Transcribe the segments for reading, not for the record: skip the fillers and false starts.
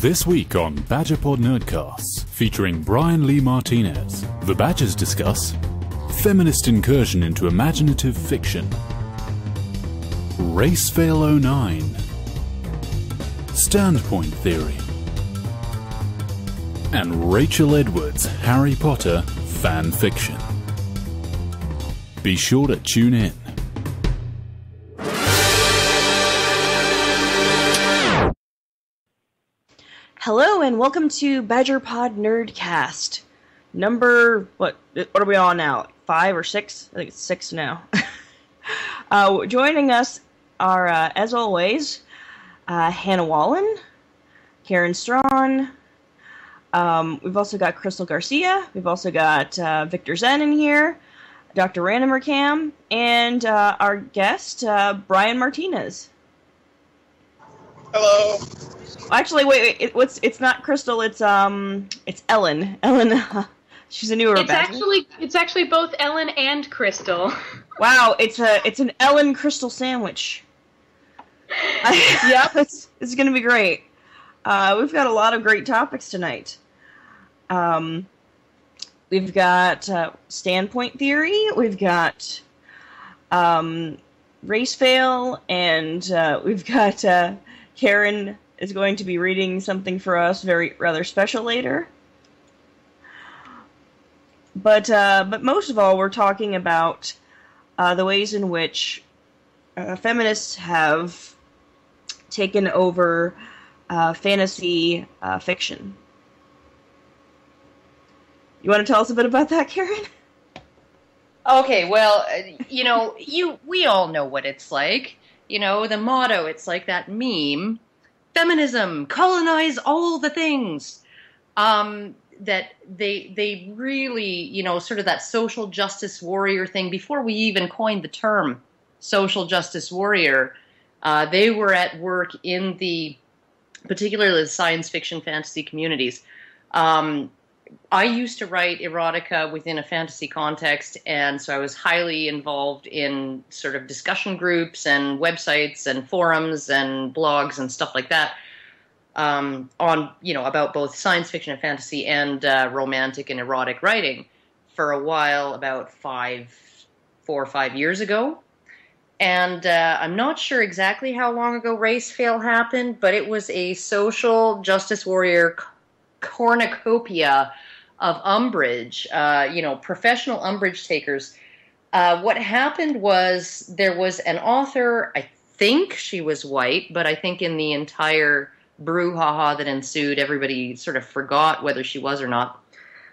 This week on BadgerPod NerdCast, featuring Brian Lee Martinez, the Badgers discuss Feminist Incursion into Imaginative Fiction, RaceFail 09, Standpoint Theory, and Rachel Edwards' Harry Potter Fanfiction. Be sure to tune in. Hello and welcome to BadgerPod NerdCast. Number, what are we on now? 5 or 6? I think it's 6 now. Joining us are, as always, Hannah Wallen, Karen Strawn. We've also got Crystal Garcia. We've also got Victor Zen in here, Dr. Randomer Cam, and our guest, Brian Martinez. Hello. Actually, wait. It's not Crystal. It's Ellen. Ellen. She's a newer. It's actually both Ellen and Crystal. Wow, it's an Ellen Crystal sandwich. Yep, it's gonna be great. We've got a lot of great topics tonight. We've got standpoint theory. We've got RaceFail, and we've got Karen is going to be reading something for us rather special later. But most of all, we're talking about the ways in which feminists have taken over fantasy fiction. You want to tell us a bit about that, Karen? Okay, well, we all know what it's like. You know, the motto, it's like that meme, feminism, colonize all the things. That they really, sort of that social justice warrior thing, before we even coined the term social justice warrior, they were at work in particularly the science fiction fantasy communities. I used to write erotica within a fantasy context, and so I was highly involved in sort of discussion groups and websites and forums and blogs and stuff like that on, about both science fiction and fantasy and romantic and erotic writing for a while, about 4 or 5 years ago. And I'm not sure exactly how long ago RaceFail happened, but it was a social justice warrior cornucopia of umbrage, professional umbrage takers. What happened was there was an author, I think she was white, but I think in the entire brouhaha that ensued, everybody sort of forgot whether she was or not.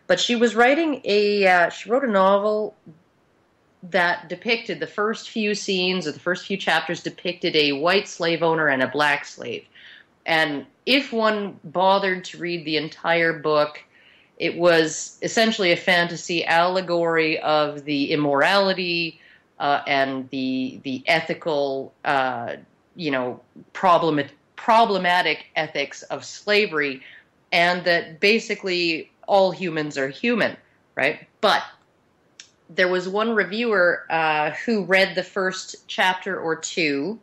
But she was writing she wrote a novel that depicted the first few scenes, or the first few chapters depicted a white slave owner and a black slave. And if one bothered to read the entire book, it was essentially a fantasy allegory of the immorality and the ethical, problematic ethics of slavery, and that basically all humans are human, right? But there was one reviewer who read the first chapter or two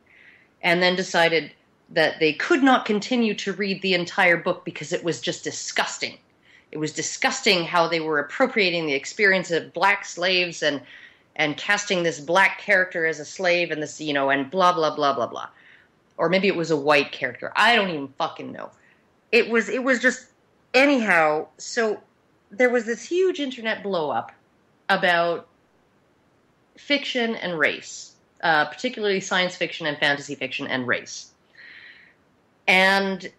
and then decided that they could not continue to read the entire book because it was just disgusting. It was disgusting how they were appropriating the experience of black slaves and casting this black character as a slave and this, and blah, blah, blah, blah, blah. Or maybe it was a white character. I don't even fucking know. It was just, anyhow, so there was this huge internet blow up about fiction and race, particularly science fiction and fantasy fiction and race. And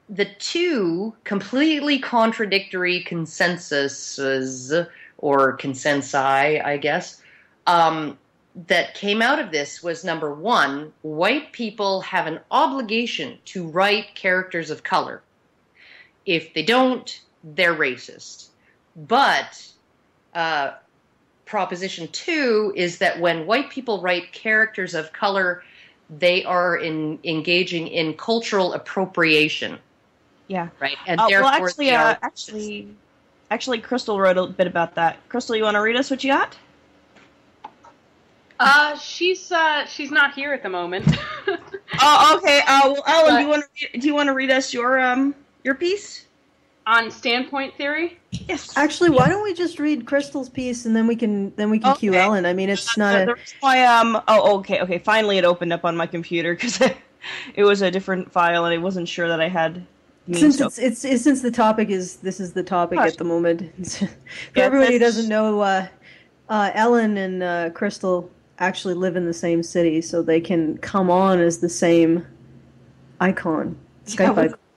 the two completely contradictory consensuses, or consensi, I guess, that came out of this was, number one, white people have an obligation to write characters of color. If they don't, they're racist. But proposition 2 is that when white people write characters of color, they are engaging in cultural appropriation. Yeah. Right. And therefore, actually, Crystal wrote a bit about that. Crystal, you want to read us what you got? She's not here at the moment. Oh, okay. Well, Ellen, do you want to read us your Your piece? On standpoint theory? Yes. Actually, why don't we just read Crystal's piece and then we can cue Ellen? I mean, it's not the reason why okay. Finally, it opened up on my computer because it was a different file and I wasn't sure that I had. Since the topic is the topic at the moment. For everybody who doesn't know, Ellen and Crystal actually live in the same city, so they can come on as the same icon,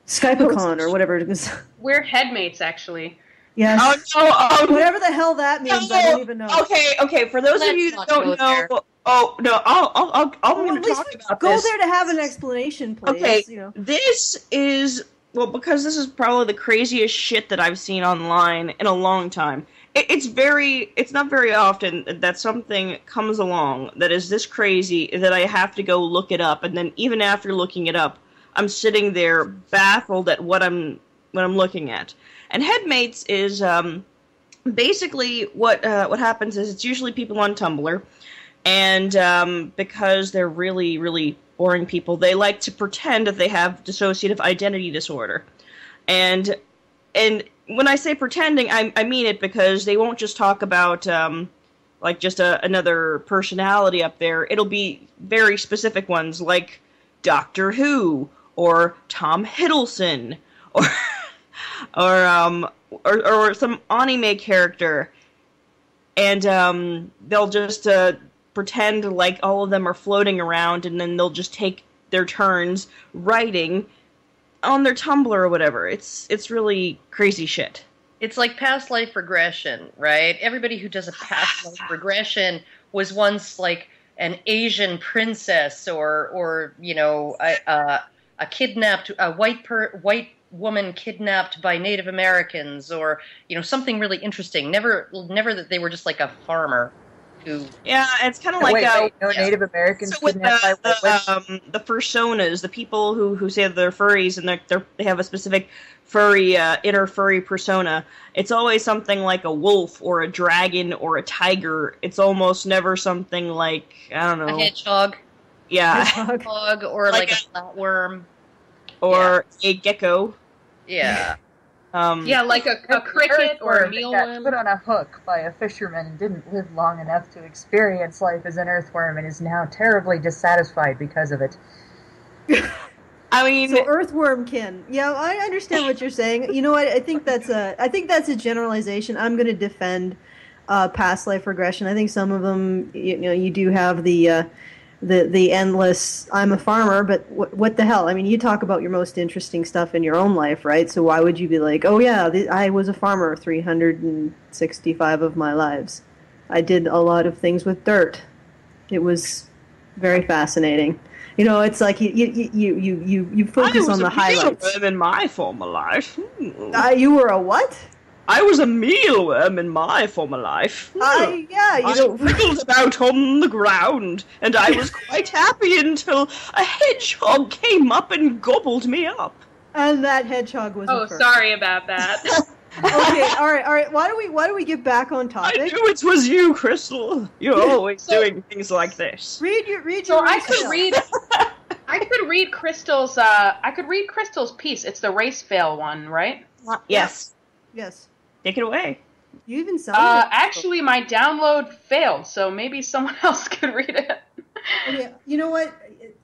Skype-icon or whatever it is. We're headmates, actually. Yes. Oh, no, whatever the hell that means, I don't even know. Okay. For those of you that don't know, I'm going to talk about go this. There to have an explanation, please. Okay, you know. This is because this is probably the craziest shit that I've seen online in a long time. It's not very often that something comes along that is this crazy that I have to go look it up, and then even after looking it up, I'm sitting there baffled at what I'm looking at. And Headmates is basically what happens is it's usually people on Tumblr, and because they're really, really boring people, they like to pretend that they have dissociative identity disorder. And when I say pretending, I mean it because they won't just talk about like just another personality up there. It'll be very specific ones like Doctor Who or Tom Hiddleston or some anime character, and they'll just pretend like all of them are floating around, and then they'll just take their turns writing on their Tumblr or whatever. It's really crazy shit. It's like past life regression, right? Everybody who does a past life regression was once like an Asian princess, or you know, a white woman kidnapped by Native Americans, or you know, something really interesting. Never that they were just like a farmer. Yeah, it's kind of like Native Americans so with kidnapped by the personas, the people who say they're furries and they have a specific furry inner furry persona. It's always something like a wolf or a dragon or a tiger. It's almost never something like, I don't know, a hedgehog. Yeah, hedgehog or like a flatworm or a gecko. Yeah. Like a cricket or a mealworm. Got put on a hook by a fisherman and didn't live long enough to experience life as an earthworm and is now terribly dissatisfied because of it. I mean, so earthworm kin. Yeah, I understand what you're saying. You know what? I think that's a generalization. I'm going to defend past life regression. I think some of them, you do have the endless, I'm a farmer, but what the hell? I mean, you talk about your most interesting stuff in your own life, right? So why would you be like, oh yeah, I was a farmer 365 of my lives. I did a lot of things with dirt. It was very fascinating. You know, it's like you focus on the highlights. I was a mealworm in my former life. You were a what? I was a mealworm in my former life. I wriggled about on the ground, and I was quite happy until a hedgehog came up and gobbled me up. And that hedgehog was. Oh, sorry about that. Okay, all right. Why do we get back on topic? I knew it was you, Crystal. You're always doing things like this. Read your. So I could read Crystal's. I could read Crystal's piece. It's the RaceFail one, right? Yes. Yes. Take it away. You even sound. Actually, my download failed, so maybe someone else could read it. Okay, you know what?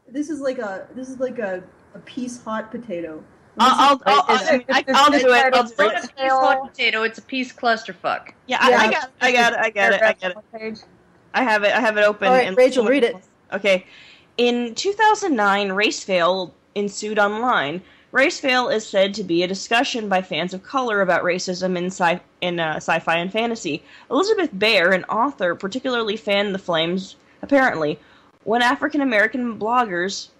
This is like a piece hot potato. I'll do it. It's not a piece hot potato. It's a piece clusterfuck. Yeah, I got it. I have it open. All right, Rachel, read it. Okay. In 2009, RaceFail ensued online. RaceFail is said to be a discussion by fans of color about racism in sci-fi and fantasy. Elizabeth Bear, an author, particularly fanned the flames, apparently. When African-American blogger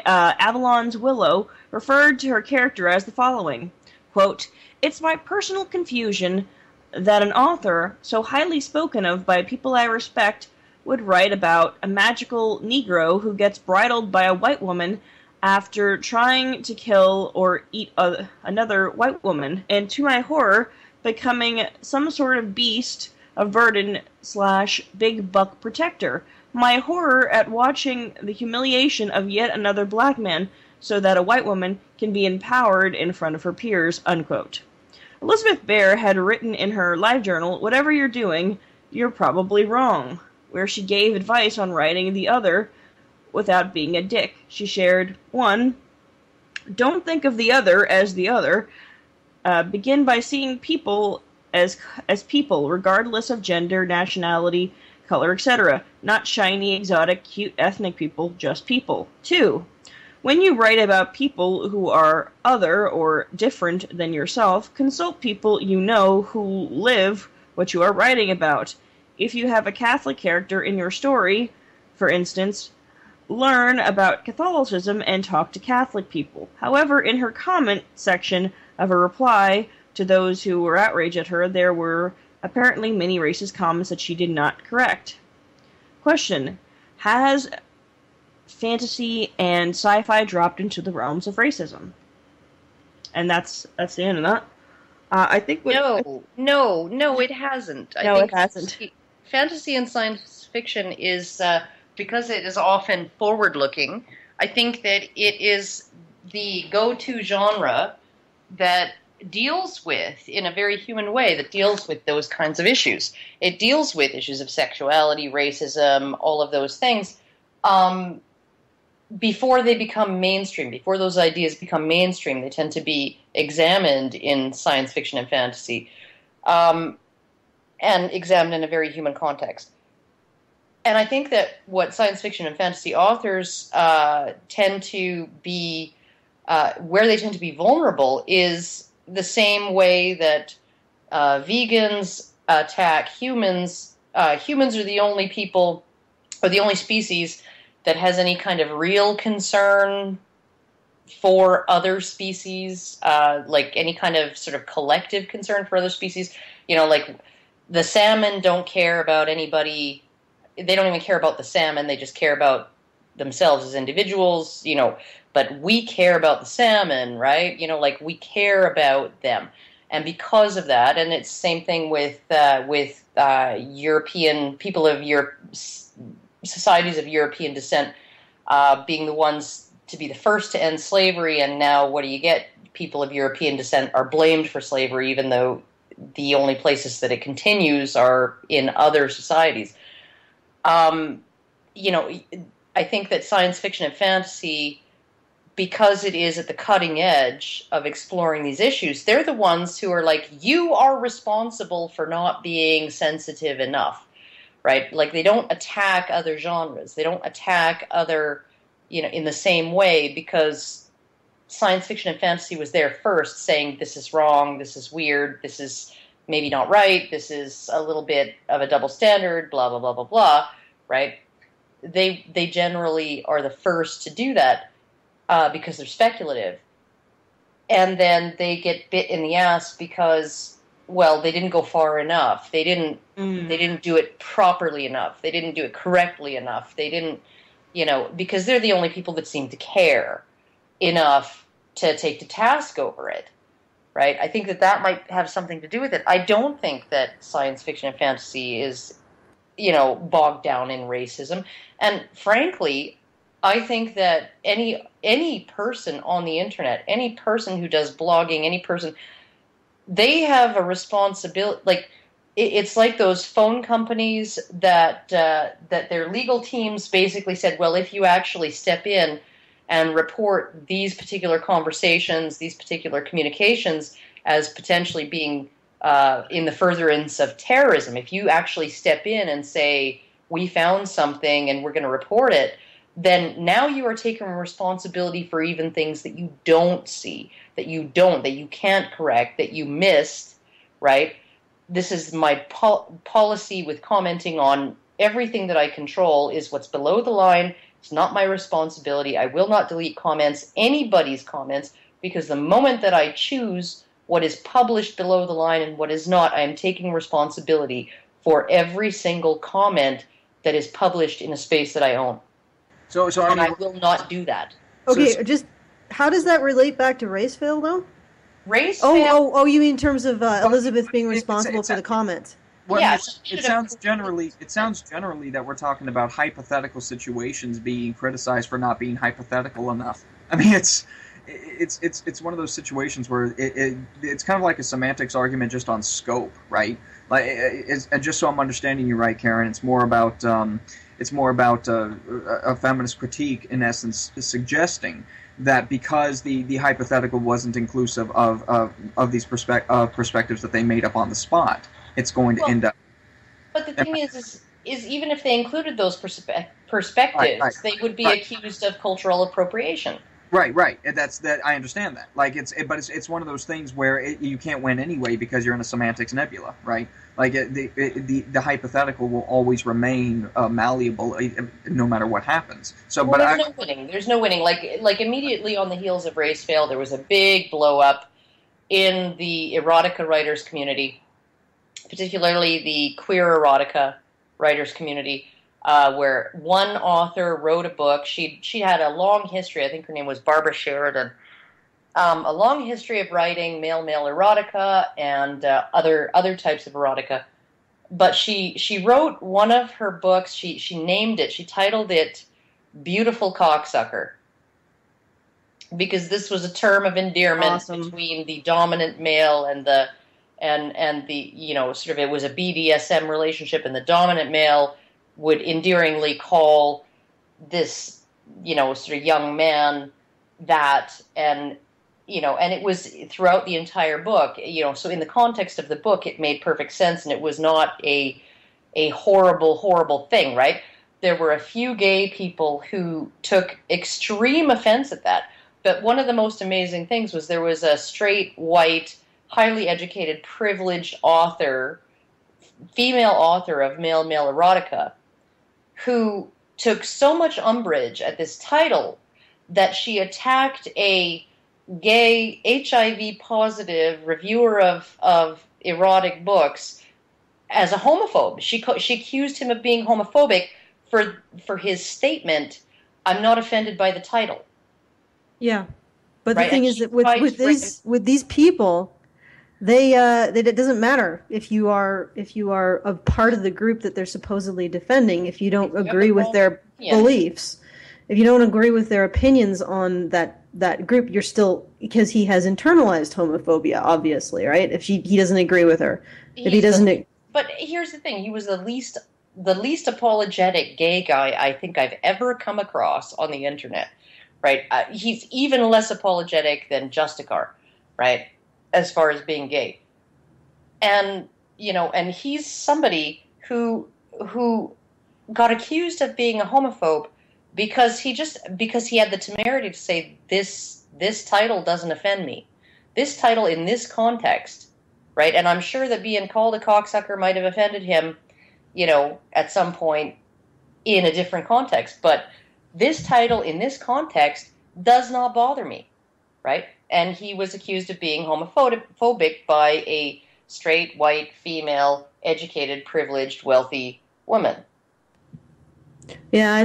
Avalon's Willow referred to her character as the following, quote, "It's my personal confusion that an author, so highly spoken of by people I respect, would write about a magical Negro who gets bridled by a white woman after trying to kill or eat another white woman, and to my horror, becoming some sort of beast, a verdant/big buck protector. My horror at watching the humiliation of yet another black man so that a white woman can be empowered in front of her peers, unquote. Elizabeth Bear had written in her live journal, "Whatever you're doing, you're probably wrong," where she gave advice on writing the other without being a dick. She shared, 1. Don't think of the other as the other. Begin by seeing people as people, regardless of gender, nationality, color, etc. Not shiny, exotic, cute, ethnic people, just people. 2. When you write about people who are other or different than yourself, consult people you know who live what you are writing about. If you have a Catholic character in your story, for instance, learn about Catholicism and talk to Catholic people. However, in her comment section of a reply to those who were outraged at her, there were apparently many racist comments that she did not correct. Question: has fantasy and sci-fi dropped into the realms of racism? And that's the end of that. I think No, it hasn't. No, it hasn't. Fantasy and science fiction is, because it is often forward-looking, I think that it is the go-to genre that deals with, in a very human way, that deals with those kinds of issues. It deals with issues of sexuality, racism, all of those things, before they become mainstream, before those ideas become mainstream. They tend to be examined in science fiction and fantasy, and examined in a very human context. And I think that what science fiction and fantasy authors tend to be, where they tend to be vulnerable, is the same way that vegans attack humans. Humans are the only people, or the only species, that has any kind of real concern for other species, like any kind of sort of collective concern for other species. You know, like the salmon don't care about anybody. They don't even care about the salmon. They just care about themselves as individuals, you know, but we care about the salmon, right? You know, like we care about them. And because of that, and it's the same thing with European people of Europe, societies of European descent being the ones to be the first to end slavery, and now what do you get? People of European descent are blamed for slavery, even though the only places that it continues are in other societies. You know, I think that science fiction and fantasy, because it is at the cutting edge of exploring these issues, they're the ones who are like, you are responsible for not being sensitive enough, right? Like, they don't attack other genres. They don't attack other, you know, in the same way, because science fiction and fantasy was there first, saying this is wrong, this is weird, this is maybe not right, this is a little bit of a double standard, blah, blah, blah, blah, blah, right? They generally are the first to do that because they're speculative. And then they get bit in the ass because, well, they didn't go far enough. They didn't do it properly enough. They didn't do it correctly enough. They didn't, you know, because they're the only people that seem to care enough to take to task over it, right? I think that might have something to do with it. I don't think that science fiction and fantasy is, you know, bogged down in racism. And frankly, I think that any person on the internet, any person who does blogging, any person, they have a responsibility. Like, it's like those phone companies that their legal teams basically said, well, if you actually step in and report these particular conversations, these particular communications as potentially being in the furtherance of terrorism, if you actually step in and say, we found something and we're going to report it, then now you are taking responsibility for even things that you don't see, that you can't correct, that you missed, right? This is my policy with commenting on everything that I control is what's below the line. It's not my responsibility. I will not delete comments, anybody's comments, because the moment that I choose what is published below the line and what is not, I am taking responsibility for every single comment that is published in a space that I own. So I mean, I will not do that. Okay, just how does that relate back to RaceFail, though? RaceFail? Oh, you mean in terms of Elizabeth being responsible for the comments? Well, Yeah, it sounds generally that we're talking about hypothetical situations being criticized for not being hypothetical enough. I mean, it's one of those situations where it's kind of like a semantics argument just on scope, right? Like, and just so I'm understanding you right, Karen, it's more about a feminist critique, in essence, suggesting that because the hypothetical wasn't inclusive of these perspectives that they made up on the spot, it's going to end up. But the thing is even if they included those perspectives, right. they would be accused of cultural appropriation. Right. And that. I understand that. Like it's one of those things where you can't win anyway because you're in a semantics nebula, right? Like the hypothetical will always remain malleable no matter what happens. So, well, there's no winning. There's no winning. Like immediately on the heels of RaceFail, there was a big blow up in the erotica writers community, particularly the queer erotica writers community. Where one author wrote a book. She had a long history. I think her name was Barbara Sheridan. A long history of writing male erotica and other types of erotica. But she wrote one of her books. She named it. She titled it "Beautiful Cocksucker," because this was a term of endearment between the dominant male and the sort of, it was a BDSM relationship, and the dominant male would endearingly call this, sort of young man that, and it was throughout the entire book, so in the context of the book, it made perfect sense, and it was not a horrible thing, right? There were a few gay people who took extreme offense at that, but one of the most amazing things was there was a straight, white, highly educated, privileged female author of male erotica, who took so much umbrage at this title that she attacked a gay HIV-positive reviewer of erotic books as a homophobe. She accused him of being homophobic for his statement, "I'm not offended by the title." Yeah, but the thing is that with these people, it doesn't matter if you are a part of the group that they're supposedly defending. If you don't agree with their beliefs, if you don't agree with their opinions on that group, you're still, because he has internalized homophobia, obviously, right? If he doesn't agree with her, if he doesn't. But here's the thing: he was the least apologetic gay guy I think I've ever come across on the internet. Right? He's even less apologetic than Justicar, right? As far as being gay. And, and he's somebody who got accused of being a homophobe because he had the temerity to say, this title doesn't offend me. This title in this context, right? And I'm sure that being called a cocksucker might have offended him, at some point in a different context. But this title in this context does not bother me, right? And he was accused of being homophobic by a straight, white, female, educated, privileged, wealthy woman. Yeah,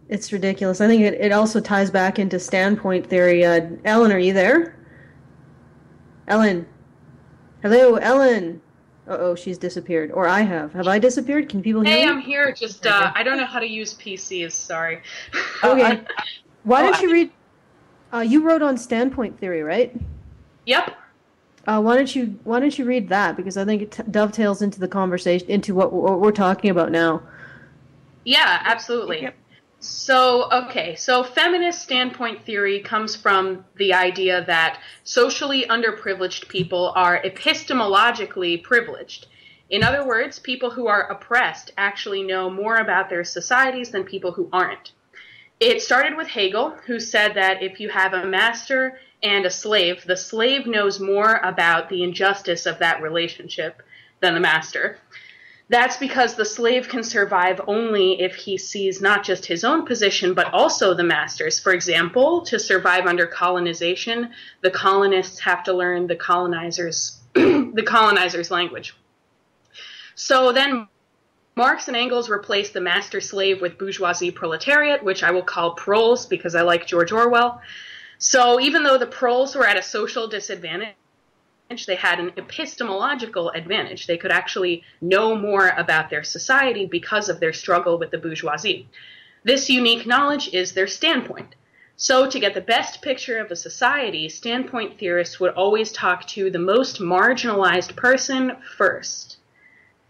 it's ridiculous. I think it also ties back into standpoint theory. Ellen, are you there? Ellen. Hello, Ellen. Uh-oh, she's disappeared. Or I have. Have I disappeared? Can people hear me? Hey, I'm here. Just, I don't know how to use PCs. Sorry. Okay. Why don't you read... you wrote on standpoint theory, right? Yep. Why don't you read that, because I think it dovetails into the conversation, into what we're talking about now. Yeah, absolutely. Yep. So feminist standpoint theory comes from the idea that socially underprivileged people are epistemologically privileged. In other words, people who are oppressed actually know more about their societies than people who aren't. It started with Hegel, who said that if you have a master and a slave, the slave knows more about the injustice of that relationship than the master. That's because the slave can survive only if he sees not just his own position, but also the master's. For example, to survive under colonization, the colonists have to learn the colonizer's language. So then Marx and Engels replaced the master-slave with bourgeoisie proletariat, which I will call proles because I like George Orwell. So even though the proles were at a social disadvantage, they had an epistemological advantage. They could actually know more about their society because of their struggle with the bourgeoisie. This unique knowledge is their standpoint. So to get the best picture of a society, standpoint theorists would always talk to the most marginalized person first.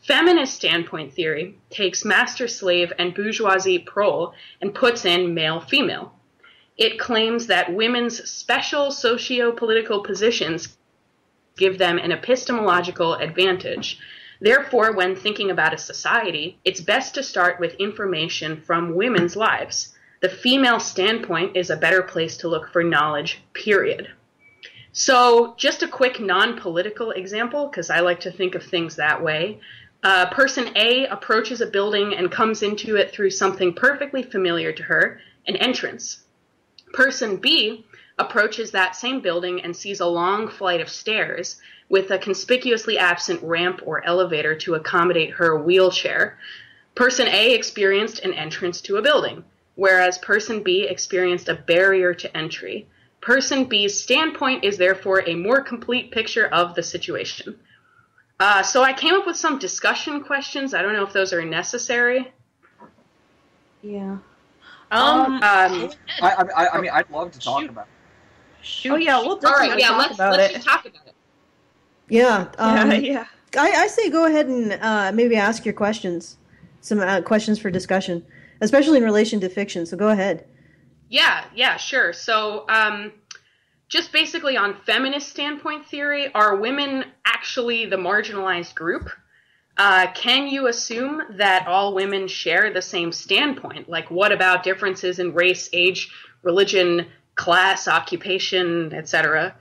Feminist standpoint theory takes master-slave and bourgeoisie prole and puts in male-female. It claims that women's special socio-political positions give them an epistemological advantage. Therefore, when thinking about a society, it's best to start with information from women's lives. The female standpoint is a better place to look for knowledge, period. So just a quick non-political example, because I like to think of things that way. Person A approaches a building and comes into it through something perfectly familiar to her, an entrance. Person B approaches that same building and sees a long flight of stairs with a conspicuously absent ramp or elevator to accommodate her wheelchair. Person A experienced an entrance to a building, whereas person B experienced a barrier to entry. Person B's standpoint is therefore a more complete picture of the situation. So I came up with some discussion questions. I don't know if those are necessary. Yeah. I mean, I'd love to talk about it. Shoot. Oh yeah, we'll definitely let's talk about it. Yeah. Yeah. I say go ahead and maybe ask your questions. Some questions for discussion, especially in relation to fiction. So go ahead. Yeah, sure. So just basically on feminist standpoint theory, are women actually the marginalized group? Can you assume that all women share the same standpoint? Like, what about differences in race, age, religion, class, occupation, etc.?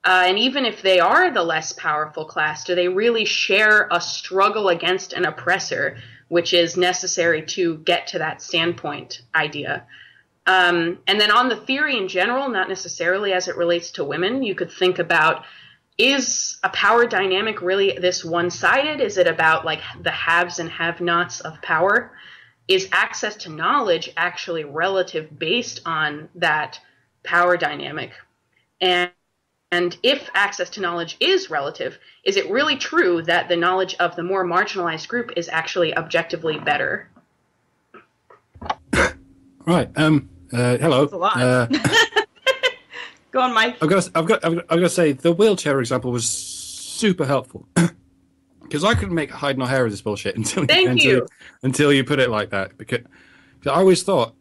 And even if they are the less powerful class, do they really share a struggle against an oppressor, which is necessary to get to that standpoint idea? And then on the theory in general, not necessarily as it relates to women, you could think about, is a power dynamic really this one-sided? Is it about like the haves and have-nots of power? Is access to knowledge actually relative based on that power dynamic? And if access to knowledge is relative, is it really true that the knowledge of the more marginalized group is actually objectively better? Right. Hello. That's a lot. Go on, Mike. I've got to say the wheelchair example was super helpful because I couldn't make hide nor hair of this bullshit until you put it like that. Because I always thought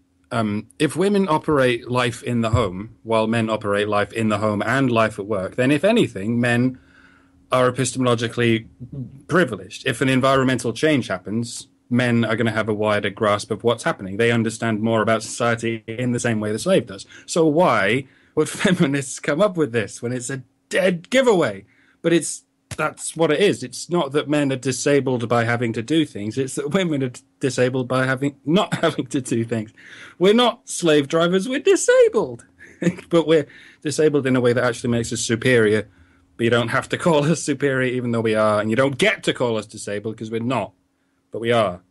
if women operate life in the home while men operate life in the home and life at work, then if anything, men are epistemologically privileged. If an environmental change happens, men are going to have a wider grasp of what's happening. They understand more about society in the same way the slave does. So why would feminists come up with this when it's a dead giveaway? But that's what it is. It's not that men are disabled by having to do things. It's that women are disabled by not having to do things. We're not slave drivers. We're disabled. But we're disabled in a way that actually makes us superior. But you don't have to call us superior even though we are. And you don't get to call us disabled because we're not. But we are.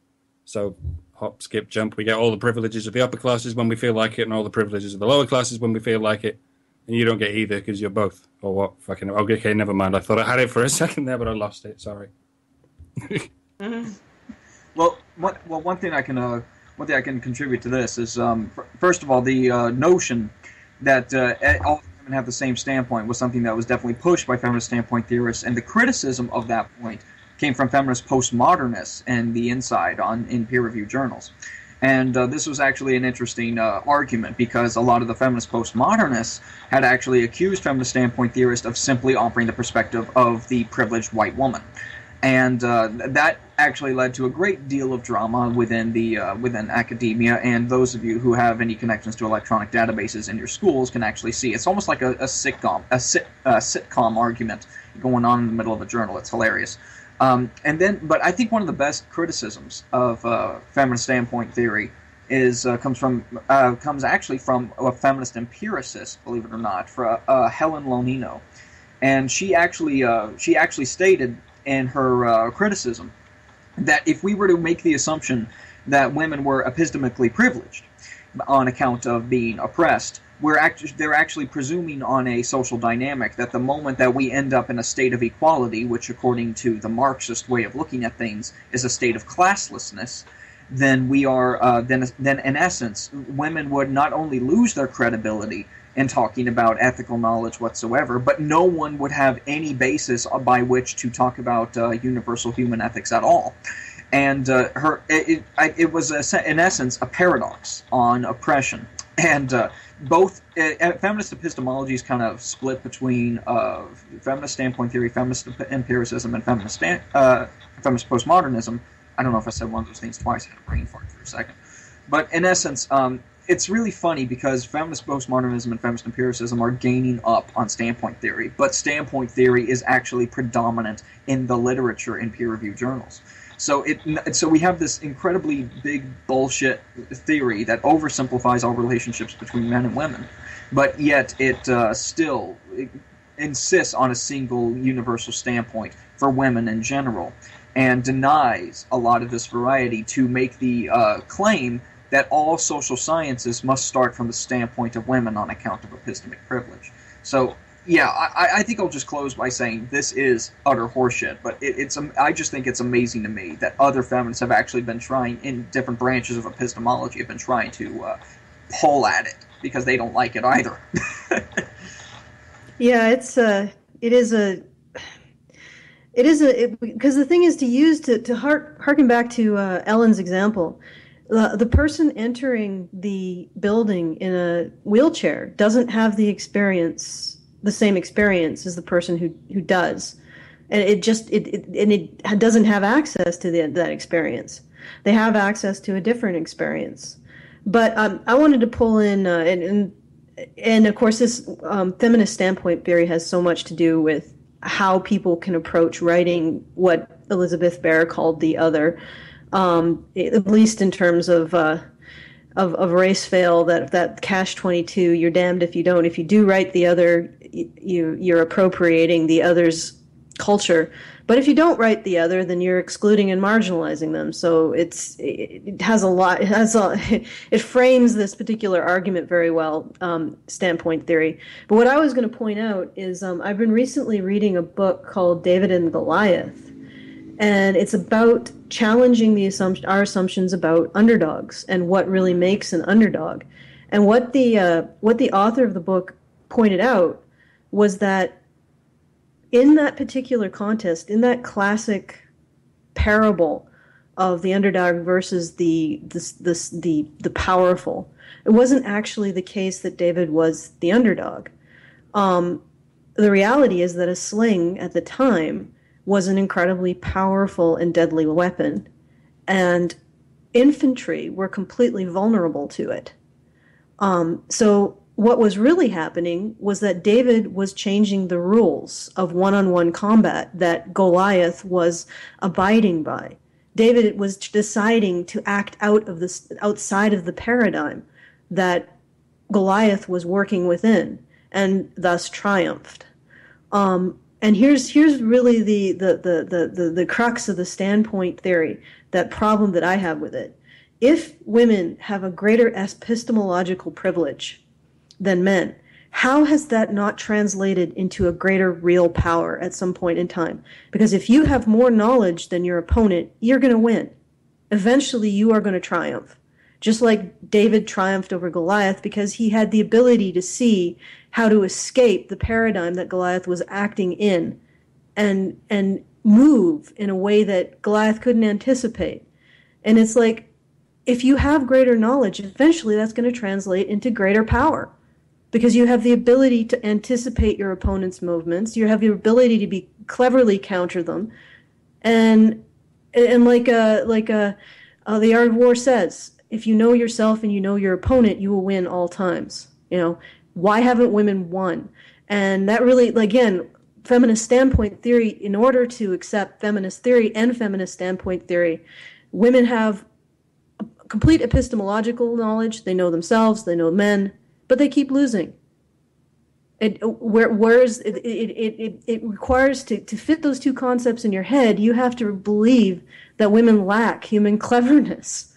So hop, skip, jump. We get all the privileges of the upper classes when we feel like it and all the privileges of the lower classes when we feel like it. And you don't get either because you're both. Or what? Fucking okay, never mind. I thought I had it for a second there, but I lost it. Sorry. Well, one thing I can contribute to this is first of all, the notion that all women have the same standpoint was something that was definitely pushed by feminist standpoint theorists, and the criticism of that point came from feminist postmodernists and the inside in peer-reviewed journals. And this was actually an interesting argument because a lot of the feminist postmodernists had actually accused feminist standpoint theorists of simply offering the perspective of the privileged white woman. And that actually led to a great deal of drama within academia, and those of you who have any connections to electronic databases in your schools can actually see. It's almost like a sitcom argument going on in the middle of a journal. It's hilarious. But I think one of the best criticisms of feminist standpoint theory comes actually from a feminist empiricist, believe it or not, for Helen Lonino, and she actually stated in her criticism that if we were to make the assumption that women were epistemically privileged on account of being oppressed, they're actually presuming on a social dynamic that the moment that we end up in a state of equality, which according to the Marxist way of looking at things is a state of classlessness, then we are then in essence women would not only lose their credibility in talking about ethical knowledge whatsoever, but no one would have any basis by which to talk about universal human ethics at all. And it was in essence a paradox on oppression. And both feminist epistemology is kind of split between feminist standpoint theory, feminist empiricism, and feminist postmodernism. I don't know if I said one of those things twice. I had a brain fart for a second. But in essence, it's really funny because feminist postmodernism and feminist empiricism are gaining up on standpoint theory, but standpoint theory is actually predominant in the literature in peer-reviewed journals. So we have this incredibly big bullshit theory that oversimplifies all relationships between men and women, but yet it still insists on a single universal standpoint for women in general, and denies a lot of this variety to make the claim that all social sciences must start from the standpoint of women on account of epistemic privilege. So, yeah, I think I'll just close by saying this is utter horseshit, but I just think it's amazing to me that other feminists have actually been trying, in different branches of epistemology, have been trying to pull at it, because they don't like it either. Yeah, because the thing is to harken back to Ellen's example. The person entering the building in a wheelchair doesn't have the same experience as the person who does, and it doesn't have access to that experience. They have access to a different experience. But I wanted to pull in, and of course this feminist standpoint theory has so much to do with how people can approach writing what Elizabeth Bear called the other. At least in terms of RaceFail, that catch-22, you're damned if you don't. If you do write the other, you're appropriating the other's culture. But if you don't write the other, then you're excluding and marginalizing them. So it frames this particular argument very well, standpoint theory. But what I was going to point out is I've been recently reading a book called David and Goliath. And it's about challenging our assumptions about underdogs and what really makes an underdog. And what the author of the book pointed out was that in that particular contest, in that classic parable of the underdog versus the powerful, it wasn't actually the case that David was the underdog. The reality is that a sling at the time was an incredibly powerful and deadly weapon, and infantry were completely vulnerable to it. So what was really happening was that David was changing the rules of one-on-one combat that Goliath was abiding by. David was deciding to act outside of the paradigm that Goliath was working within, and thus triumphed. And here's really the crux of the standpoint theory, that problem that I have with it. If women have a greater epistemological privilege than men, how has that not translated into a greater real power at some point in time? Because if you have more knowledge than your opponent, you're going to win. Eventually, you are going to triumph. Just like David triumphed over Goliath because he had the ability to see how to escape the paradigm that Goliath was acting in and move in a way that Goliath couldn't anticipate. And it's like, if you have greater knowledge, eventually that's going to translate into greater power, because you have the ability to anticipate your opponent's movements. You have the ability to be cleverly counter them. And like the Art of War says, if you know yourself and you know your opponent, you will win all times. You know, why haven't women won? And that really, again, feminist standpoint theory, in order to accept feminist theory and feminist standpoint theory, women have complete epistemological knowledge. They know themselves, they know men, but they keep losing. It requires to fit those two concepts in your head, you have to believe that women lack human cleverness.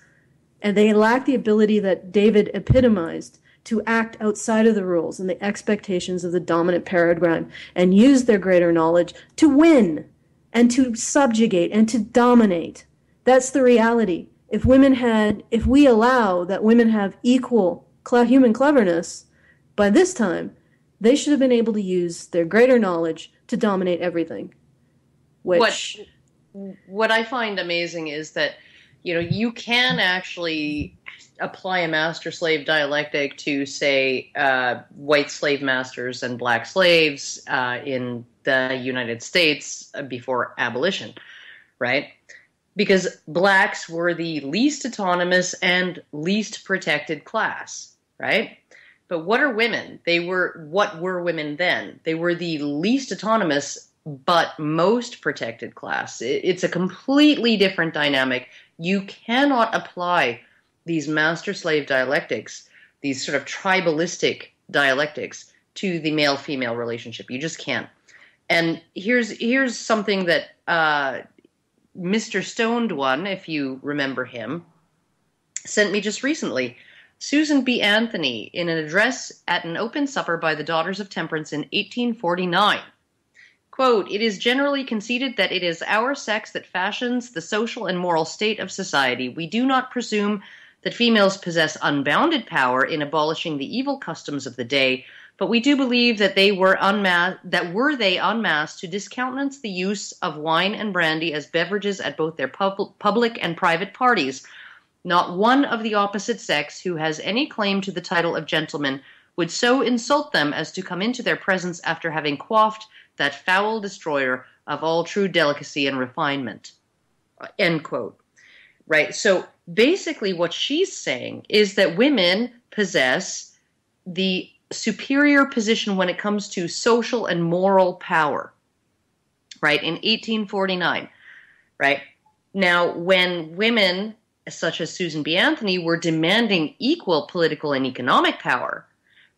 And they lack the ability that David epitomized to act outside of the rules and the expectations of the dominant paradigm and use their greater knowledge to win and to subjugate and to dominate. That's the reality. if we allow that women have equal human cleverness, by this time, they should have been able to use their greater knowledge to dominate everything. Which... What I find amazing is that, you can actually apply a master-slave dialectic to, say, white slave masters and black slaves in the United States before abolition, right? Because blacks were the least autonomous and least protected class, right? But what are women? What were women then? They were the least autonomous but most protected class. It's a completely different dynamic. You cannot apply these master-slave dialectics, these sort of tribalistic dialectics, to the male-female relationship. You just can't. And here's something that Mr. Stoned One, if you remember him, sent me just recently. Susan B. Anthony, in an address at an open supper by the Daughters of Temperance in 1849. Quote, "It is generally conceded that it is our sex that fashions the social and moral state of society. We do not presume that females possess unbounded power in abolishing the evil customs of the day, but we do believe that were they unmasked to discountenance the use of wine and brandy as beverages at both their public and private parties, not one of the opposite sex who has any claim to the title of gentleman would so insult them as to come into their presence after having quaffed that foul destroyer of all true delicacy and refinement." End quote. Right? So basically what she's saying is that women possess the superior position when it comes to social and moral power. Right? In 1849. Right? Now, when women such as Susan B. Anthony were demanding equal political and economic power,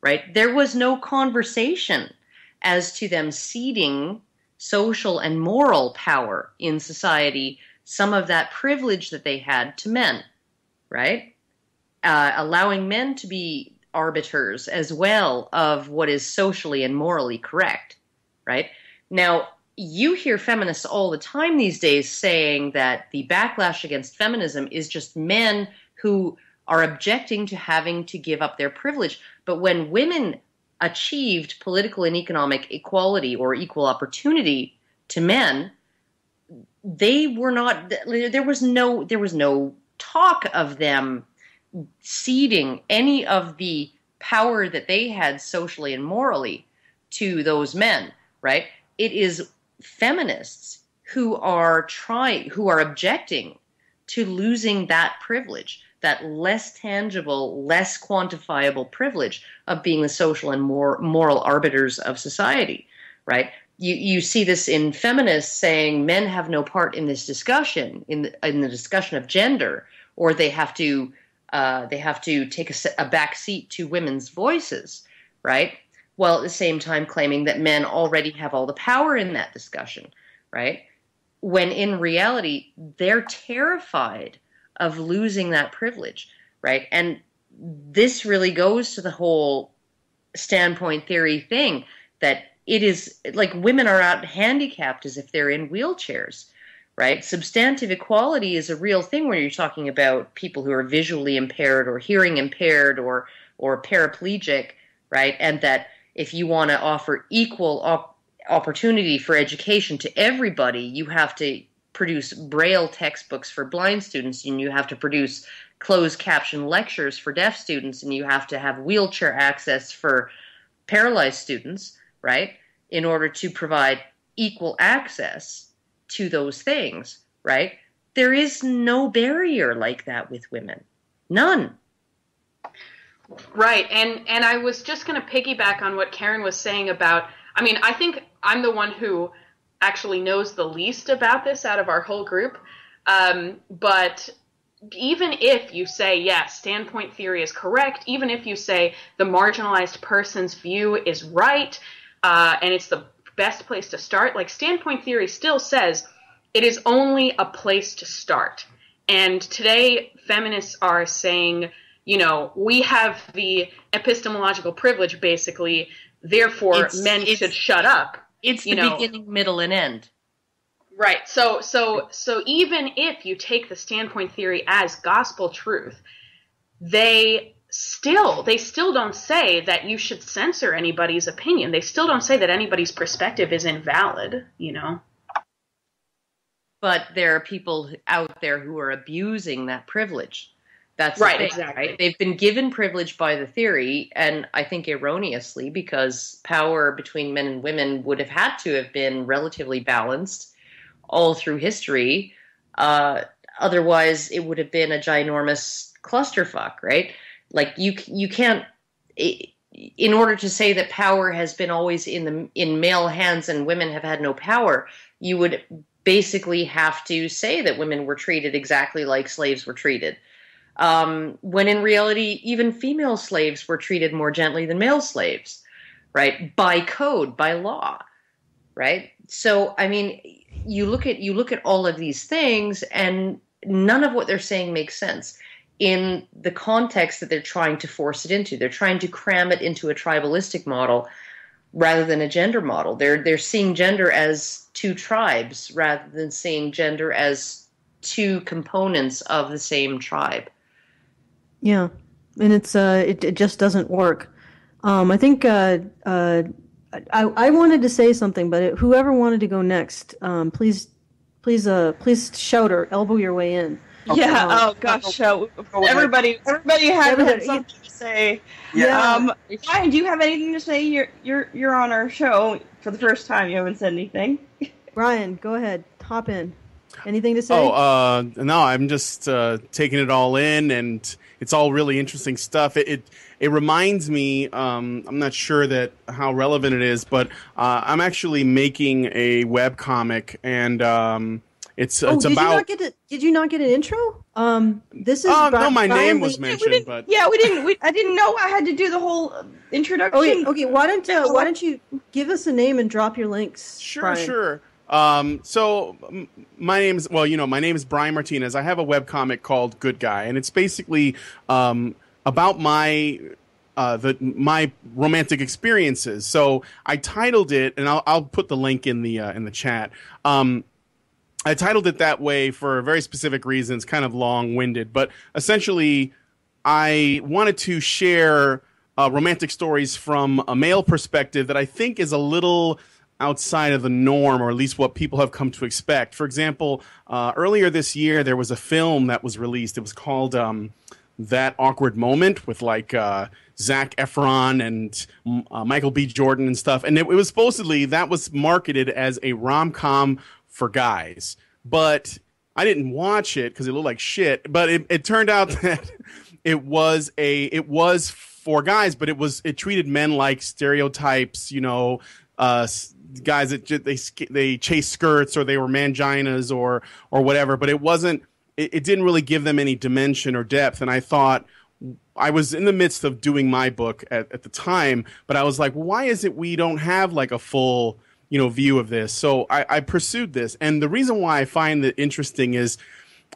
right, there was no conversation as to them ceding social and moral power in society, some of that privilege that they had to men, right? Allowing men to be arbiters as well of what is socially and morally correct, right? Now, you hear feminists all the time these days saying that the backlash against feminism is just men who are objecting to having to give up their privilege. But when women achieved political and economic equality or equal opportunity to men, they were not, there was no talk of them ceding any of the power that they had socially and morally to those men, right? It is feminists who are objecting to losing that privilege, that less tangible, less quantifiable privilege of being the social and moral arbiters of society, right? You see this in feminists saying men have no part in this discussion, in the discussion of gender, or they have to take a back seat to women's voices, right? While at the same time claiming that men already have all the power in that discussion, right? When in reality, they're terrified of losing that privilege, right? And this really goes to the whole standpoint theory thing, that it is like women are out handicapped as if they're in wheelchairs, right? Substantive equality is a real thing when you're talking about people who are visually impaired or hearing impaired or paraplegic, right? And that if you want to offer equal opportunity for education to everybody, you have to produce Braille textbooks for blind students, and you have to produce closed caption lectures for deaf students, and you have to have wheelchair access for paralyzed students, right? In order to provide equal access to those things, right? There is no barrier like that with women. None. Right. And I was just going to piggyback on what Karen was saying about, I mean, I think I'm the one who actually knows the least about this out of our whole group. But even if you say, yes, standpoint theory is correct, even if you say the marginalized person's view is right, and it's the best place to start, like standpoint theory still says it is only a place to start. And today feminists are saying, you know, we have the epistemological privilege, basically, therefore men should shut up. It's the beginning, middle, and end. Right. So even if you take the standpoint theory as gospel truth, they still don't say that you should censor anybody's opinion. They still don't say that anybody's perspective is invalid, you know. But there are people out there who are abusing that privilege. That's right, the thing, exactly. Right? They've been given privilege by the theory, and I think erroneously, because power between men and women would have had to have been relatively balanced all through history. Otherwise, it would have been a ginormous clusterfuck, right? Like you can't, in order to say that power has been always in male hands and women have had no power, you would basically have to say that women were treated exactly like slaves were treated. When in reality, even female slaves were treated more gently than male slaves, right? By code, by law, right? So, I mean, you look at all of these things, and none of what they're saying makes sense in the context that they're trying to force it into. They're trying to cram it into a tribalistic model rather than a gender model. They're seeing gender as two tribes rather than seeing gender as two components of the same tribe. Yeah, and it just doesn't work. I think I wanted to say something, but whoever wanted to go next, please shout or elbow your way in. Okay. Yeah. Oh gosh. Everybody had something to say. Yeah. Ryan, do you have anything to say? You're on our show for the first time. You haven't said anything. Ryan, go ahead. Hop in. Anything to say? No, I'm just taking it all in, and it's all really interesting stuff. It reminds me, I'm not sure that how relevant it is, but I'm actually making a webcomic, and it's about. Did you not get an intro? This is. No, my name was mentioned, but we didn't. I didn't know I had to do the whole introduction. Okay. Why don't you give us a name and drop your links? Sure, Brian. sure. So my name is Brian Martinez. I have a webcomic called Good Guy, and it's basically about my romantic experiences. So I titled it, and I'll put the link in the chat. I titled it that way for very specific reasons, kind of long-winded, but essentially I wanted to share romantic stories from a male perspective that I think is a little outside of the norm, or at least what people have come to expect. For example, earlier this year, there was a film that was released. It was called That Awkward Moment, with like Zac Efron and Michael B. Jordan and stuff. And it was supposedly, that was marketed as a rom-com for guys. But I didn't watch it because it looked like shit. But it turned out that it was for guys, but it treated men like stereotypes, you know, guys that they chase skirts, or they were manginas or whatever, but it didn't really give them any dimension or depth. And I thought, I was in the midst of doing my book at the time, but I was like, well, why is it we don't have like a full, view of this? So I pursued this. And the reason why I find it interesting is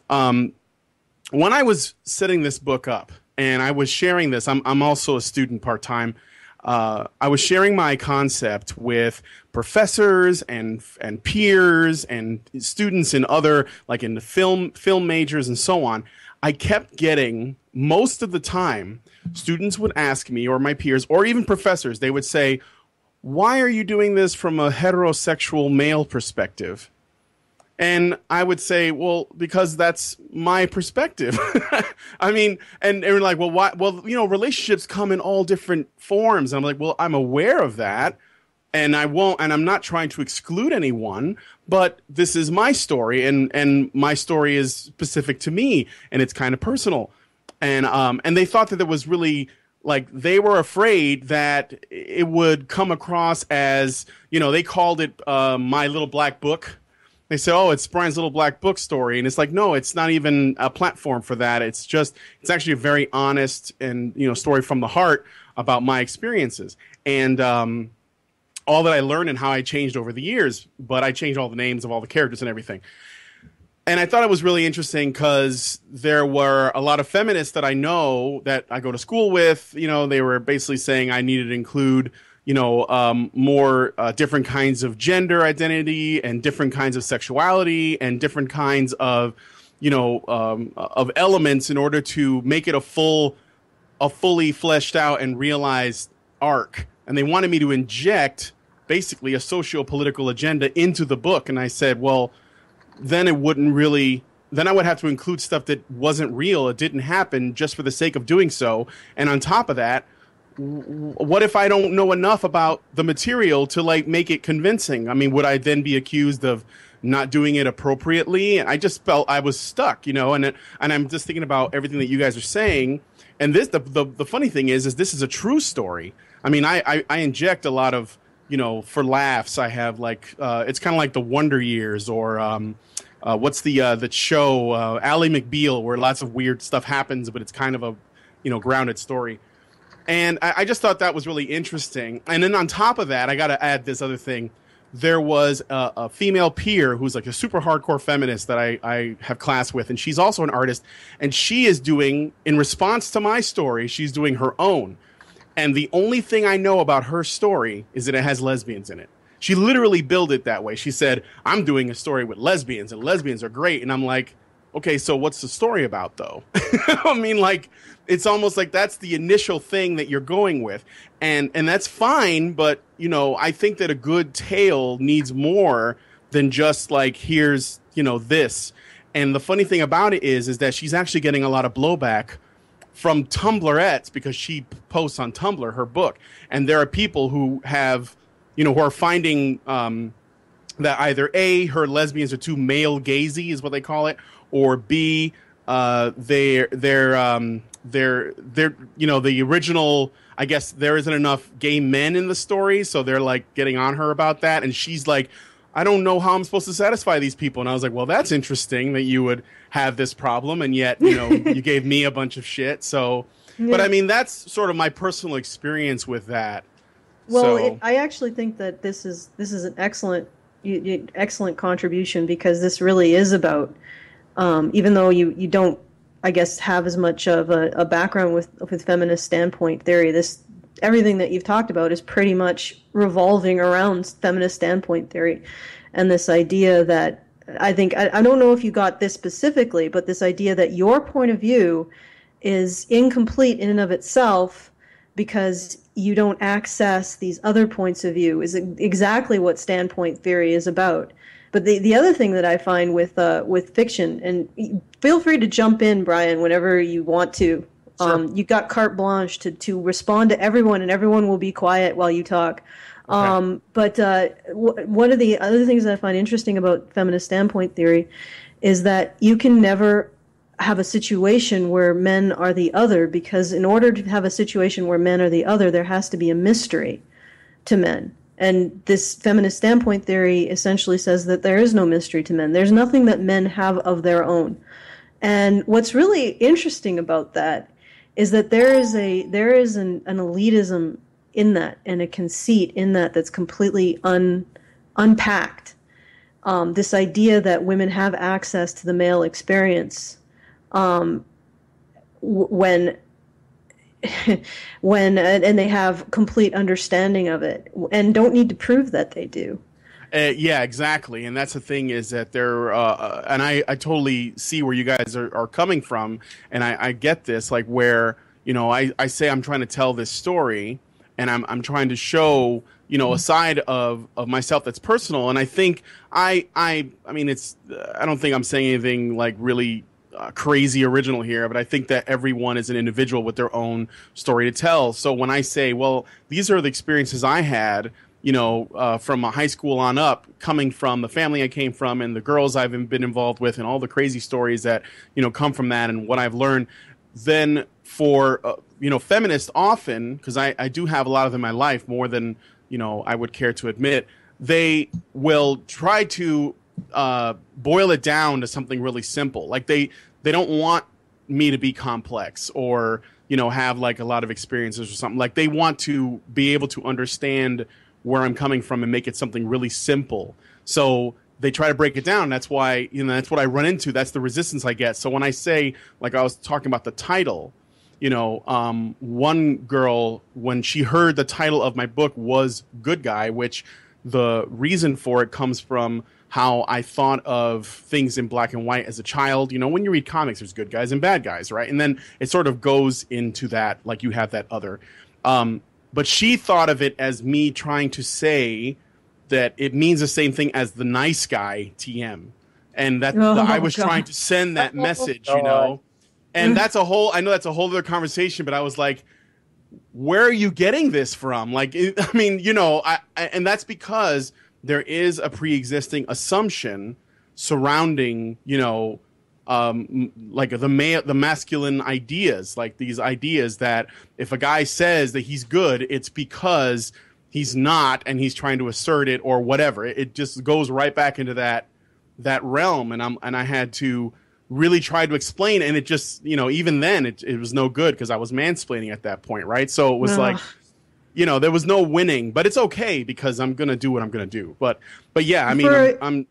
when I was setting this book up and I was sharing this, I'm also a student part-time. I was sharing my concept with professors and peers and students in other, like in the film majors and so on. I kept getting, most of the time, students would ask me, or my peers, or even professors, they would say, why are you doing this from a heterosexual male perspective? And I would say, well, because that's my perspective. I mean, and they're like, well, why? Well, relationships come in all different forms. And I'm like, well, I'm aware of that, and I'm not trying to exclude anyone, but this is my story, and my story is specific to me, and it's kind of personal. And they thought that it was really, like, they were afraid that it would come across as, they called it My Little Black Book. They said, oh, it's Brian's Little Black Book story. And it's like, no, it's not even a platform for that. It's actually a very honest and, story from the heart about my experiences. And all that I learned and how I changed over the years, but I changed all the names of all the characters and everything. And I thought it was really interesting because there were a lot of feminists that I know that I go to school with, they were basically saying I needed to include, more different kinds of gender identity and different kinds of sexuality and different kinds of, of elements in order to make it a fully fleshed out and realized arc. And they wanted me to inject basically a socio-political agenda into the book. And I said, well, then it wouldn't really, then I would have to include stuff that wasn't real. It didn't happen just for the sake of doing so. And on top of that, what if I don't know enough about the material to like make it convincing? I mean, would I then be accused of not doing it appropriately? And I just felt I was stuck, and I'm just thinking about everything that you guys are saying. And this, the funny thing is this is a true story. I mean, I inject a lot of, for laughs. I have like, it's kind of like the Wonder Years or what's the show, Ally McBeal, where lots of weird stuff happens, but it's kind of a, grounded story. And I just thought that was really interesting. And then on top of that, I got to add this other thing. There was a female peer who's like a super hardcore feminist that I have class with, and she's also an artist. And she is doing, in response to my story, she's doing her own. And the only thing I know about her story is that it has lesbians in it. She literally billed it that way. She said, I'm doing a story with lesbians, and lesbians are great. And I'm like, okay, so what's the story about, though? I mean, like, it's almost like that's the initial thing that you're going with. And that's fine, but, I think that a good tale needs more than just, like, here's, this. And the funny thing about it is that she's actually getting a lot of blowback from Tumblrettes because she posts on Tumblr her book. And there are people who have, who are finding that either A, her lesbians are too male gazy is what they call it, or B, they're the original, I guess there isn't enough gay men in the story, so they're like getting on her about that. And she's like, I don't know how I'm supposed to satisfy these people. And I was like, well, that's interesting that you would have this problem, and yet, you gave me a bunch of shit. So, yeah. But I mean, that's sort of my personal experience with that. Well, so. I actually think that this is an excellent contribution, because this really is about, even though you don't, I guess, have as much of a background with feminist standpoint theory, everything that you've talked about is pretty much revolving around feminist standpoint theory, and this idea that I think, I don't know if you got this specifically, but this idea that your point of view is incomplete in and of itself because you don't access these other points of view is exactly what standpoint theory is about. But the other thing that I find with fiction, and feel free to jump in, Brian, whenever you want to. Sure. You got carte blanche to respond to everyone, and everyone will be quiet while you talk. Okay. But one of the other things that I find interesting about feminist standpoint theory is that you can never have a situation where men are the other, because in order to have a situation where men are the other, there has to be a mystery to men. And this feminist standpoint theory essentially says that there is no mystery to men. There's nothing that men have of their own. And what's really interesting about that is that there is an elitism in that, and a conceit in that that's completely unpacked. This idea that women have access to the male experience when and they have complete understanding of it, and don't need to prove that they do. Yeah, exactly. And that's the thing, is that they're, and I totally see where you guys are coming from. And I get this, like, where, I say I'm trying to tell this story, and I'm trying to show, a side of myself that's personal. And I think I mean, I don't think I'm saying anything like really crazy original here, but I think that everyone is an individual with their own story to tell. So when I say, well, these are the experiences I had, from high school on up, coming from the family I came from and the girls I've been involved with and all the crazy stories that, come from that and what I've learned, then for, feminists often, because I do have a lot of them in my life, more than, I would care to admit, they will try to boil it down to something really simple. Like they don't want me to be complex or, have like a lot of experiences or something. Like they want to be able to understand where I'm coming from and make it something really simple. So they try to break it down. That's why, that's what I run into. That's the resistance I get. So when I say, like I was talking about the title, one girl, when she heard the title of my book was Good Guy, which the reason for it comes from how I thought of things in black and white as a child. When you read comics, there's good guys and bad guys, right? And then it sort of goes into that, like you have that other. But she thought of it as me trying to say that it means the same thing as the nice guy TM. And that I was trying to send that message, And that's a whole other conversation, but I was like, where are you getting this from? Like, and that's because there is a pre-existing assumption surrounding, like the masculine ideas, like these ideas that if a guy says that he's good, it's because he's not, and he's trying to assert it or whatever. It just goes right back into that realm, and I had to really try to explain, and it just, even then it was no good because I was mansplaining at that point, right? So it was like, there was no winning, but it's okay because I'm gonna do what I'm gonna do. But yeah, I mean,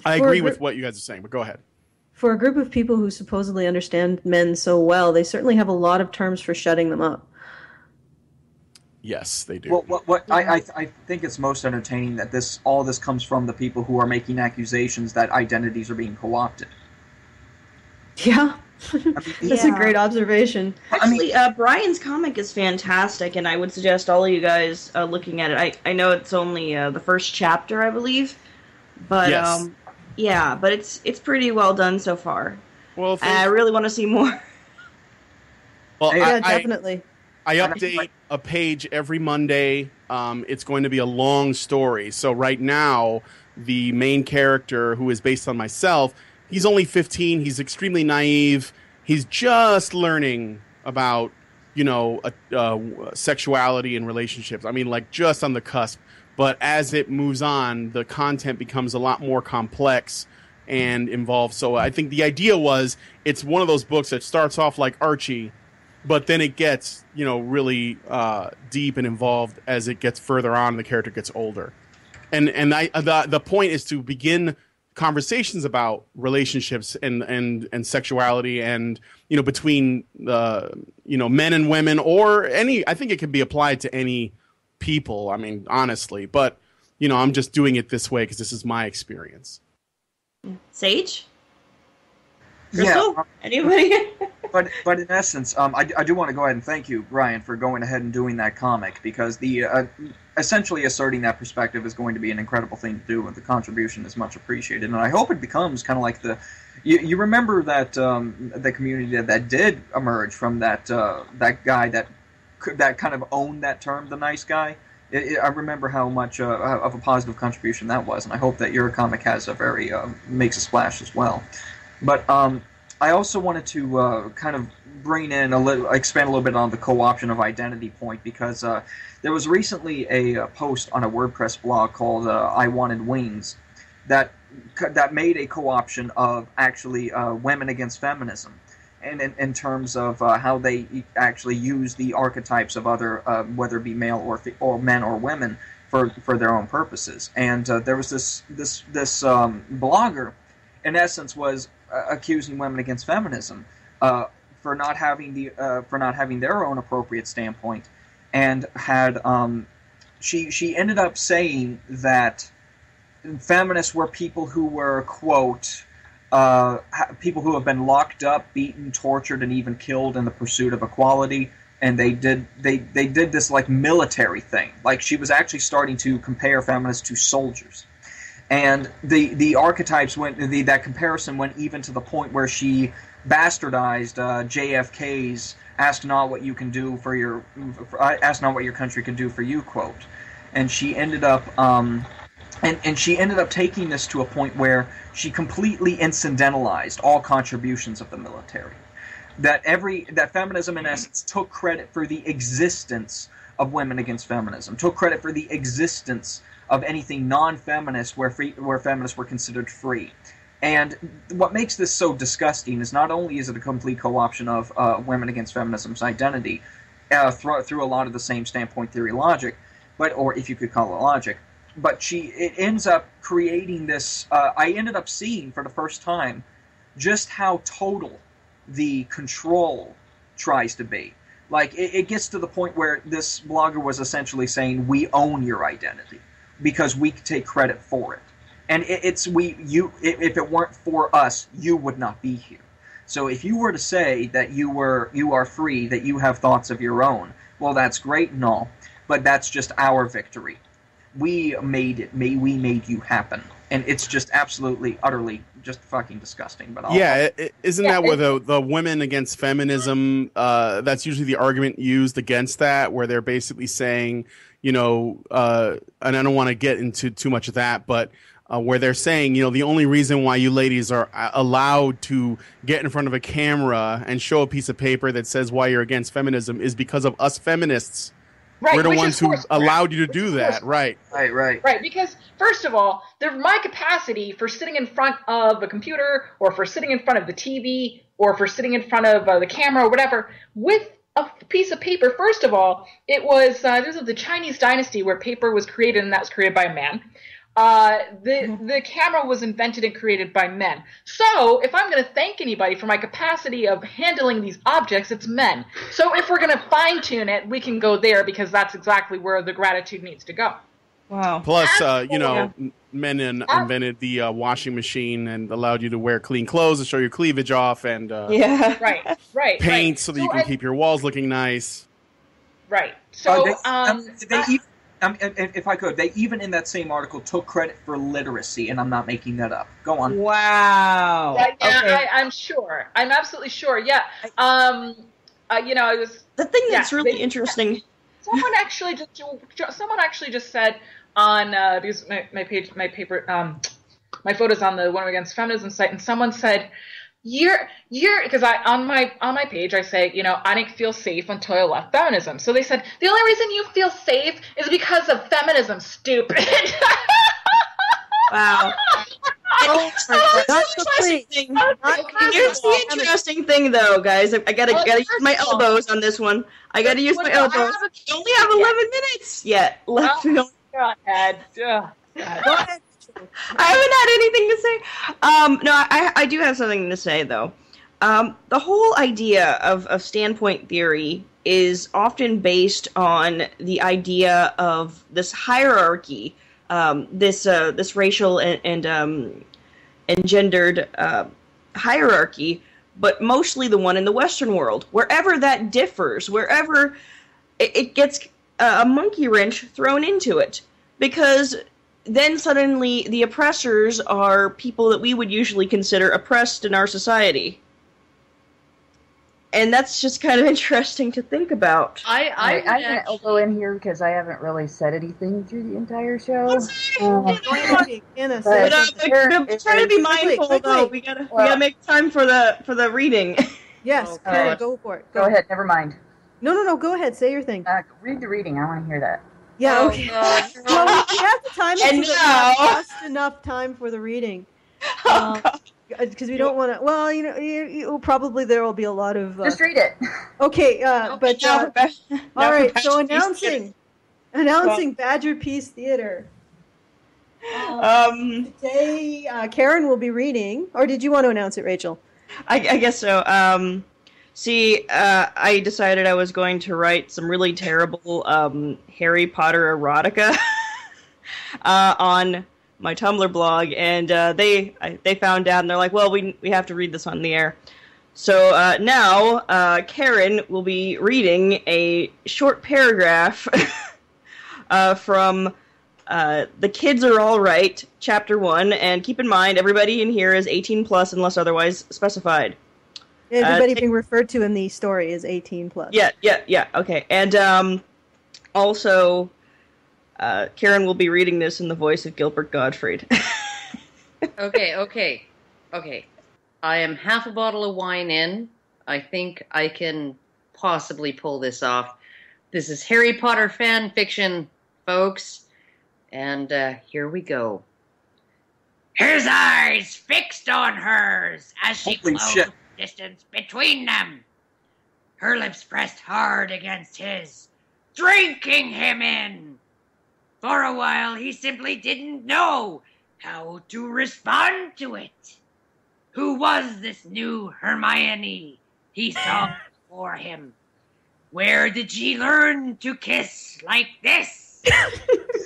I agree with what you guys are saying. But go ahead. For a group of people who supposedly understand men so well, they certainly have a lot of terms for shutting them up. Yes, they do. Well, what I think it's most entertaining that all this comes from the people who are making accusations that identities are being co-opted. Yeah. That's a great observation. Actually, Brian's comic is fantastic, and I would suggest all of you guys looking at it. I know it's only the first chapter, I believe, but yes. But it's pretty well done so far. Well, I really want to see more. Well, definitely. I update a page every Monday. It's going to be a long story. So right now, the main character, who is based on myself, he's only 15. He's extremely naive. He's just learning about, sexuality and relationships. I mean, like just on the cusp. But as it moves on, the content becomes a lot more complex and involved. So I think the idea was it's one of those books that starts off like Archie, but then it gets, really deep and involved as it gets further on and the character gets older. And the point is to begin conversations about relationships and sexuality and, between, men and women or I think it can be applied to any people, I mean, honestly. But, I'm just doing it this way because this is my experience. Sage? Crystal? Yeah. Anybody? but in essence, I do want to go ahead and thank you, Brian, for going ahead and doing that comic, because the essentially asserting that perspective is going to be an incredible thing to do, and the contribution is much appreciated. And I hope it becomes kind of like you remember that the community that did emerge from that guy that kind of owned that term, the nice guy. I remember how much of a positive contribution that was, and I hope that your comic has makes a splash as well. But I also wanted to kind of expand a little bit on the co-option of identity point, because there was recently a post on a WordPress blog called I Wanted Wings that made a co-option of actually women against feminism, and in terms of how they actually use the archetypes of other, whether it be male or men or women, for their own purposes. And there was this blogger, in essence, was accusing women against feminism for not having their own appropriate standpoint, and had she ended up saying that feminists were people who were, quote, people who have been locked up, beaten, tortured, and even killed in the pursuit of equality. And they did this like military thing. Like, she was actually starting to compare feminists to soldiers. And the archetypes that comparison went even to the point where she bastardized JFK's "Ask not what you can do for your, ask not what your country can do for you" quote. And she ended up and she ended up taking this to a point where she completely incidentalized all contributions of the military. That feminism, in essence, took credit for the existence of women against feminism, took credit for the existence of anything non-feminist where feminists were considered free. And what makes this so disgusting is not only is it a complete co-option of women against feminism's identity through a lot of the same standpoint theory logic, or if you could call it logic, but it ends up creating this. I ended up seeing for the first time just how total the control tries to be. Like, it gets to the point where this blogger was essentially saying, we own your identity because we take credit for it. And if it weren't for us, you would not be here. So if you were to say that you are free, that you have thoughts of your own, well, that's great and all, but that's just our victory. We made you happen. And it's just absolutely, utterly, just fucking disgusting. But isn't that where the women against feminism? That's usually the argument used against that, where they're basically saying, and I don't want to get into too much of that, but where they're saying, the only reason why you ladies are allowed to get in front of a camera and show a piece of paper that says why you're against feminism is because of us feminists. Right, we're the ones who allowed you to do that, right? Right. Because, first of all, my capacity for sitting in front of a computer or for sitting in front of the TV or for sitting in front of the camera or whatever with a piece of paper, first of all, it was this is the Chinese dynasty where paper was created, and that was created by a man. The camera was invented and created by men. So if I'm going to thank anybody for my capacity of handling these objects, it's men. So if we're going to fine tune it, we can go there because that's exactly where the gratitude needs to go. Wow. Plus, men invented the washing machine and allowed you to wear clean clothes to show your cleavage off and right. paint so that you can keep your walls looking nice. Right. So if I could, they even in that same article took credit for literacy, and I'm not making that up. Go on. Wow. Okay. I'm sure. I'm absolutely sure. Yeah. It was the thing that's really interesting. Someone actually just said on because my photos on the Women Against Feminism site, and someone said, You're because on my page I say, I didn't feel safe until I left feminism. So they said the only reason you feel safe is because of feminism, stupid. Wow. Here's the interesting thing, though, guys. I gotta use my elbows on this one. I gotta use my elbows. We only have 11 minutes yet left. Go ahead. Go ahead. I haven't had anything to say. No, I do have something to say, though. The whole idea of standpoint theory is often based on the idea of this hierarchy, this racial and gendered hierarchy, but mostly the one in the Western world. Wherever that differs, wherever it gets a monkey wrench thrown into it, because then suddenly the oppressors are people that we would usually consider oppressed in our society. And that's just kind of interesting to think about. I'm going to elbow in here because I haven't really said anything through the entire show. Try to be mindful, though. We gotta make time for the reading. Yes, go for it. Go ahead. Never mind. No. Go ahead. Say your thing. Read the reading. I want to hear that. Yeah. Okay. Well, we have the time. And now, just enough time for the reading. Because we don't want to. Well, you probably there will be a lot of. Just read it. Okay, all right. So announcing Badger Peace Theater. Today, Karen will be reading. Or did you want to announce it, Rachel? I guess so. I decided I was going to write some really terrible Harry Potter erotica on my Tumblr blog, and they found out, and they're like, well, we have to read this on the air. So now Karen will be reading a short paragraph from The Kids Are All Right, Chapter 1, and keep in mind, everybody in here is 18 plus unless otherwise specified. Everybody being referred to in the story is 18 plus. Yeah, okay. And also, Karen will be reading this in the voice of Gilbert Gottfried. Okay. I am half a bottle of wine in. I think I can possibly pull this off. This is Harry Potter fan fiction, folks. And here we go. His eyes fixed on hers as she closed distance between them. Her lips pressed hard against his, drinking him in. For a while, he simply didn't know how to respond to it. Who was this new Hermione? He saw for him. Where did she learn to kiss like this?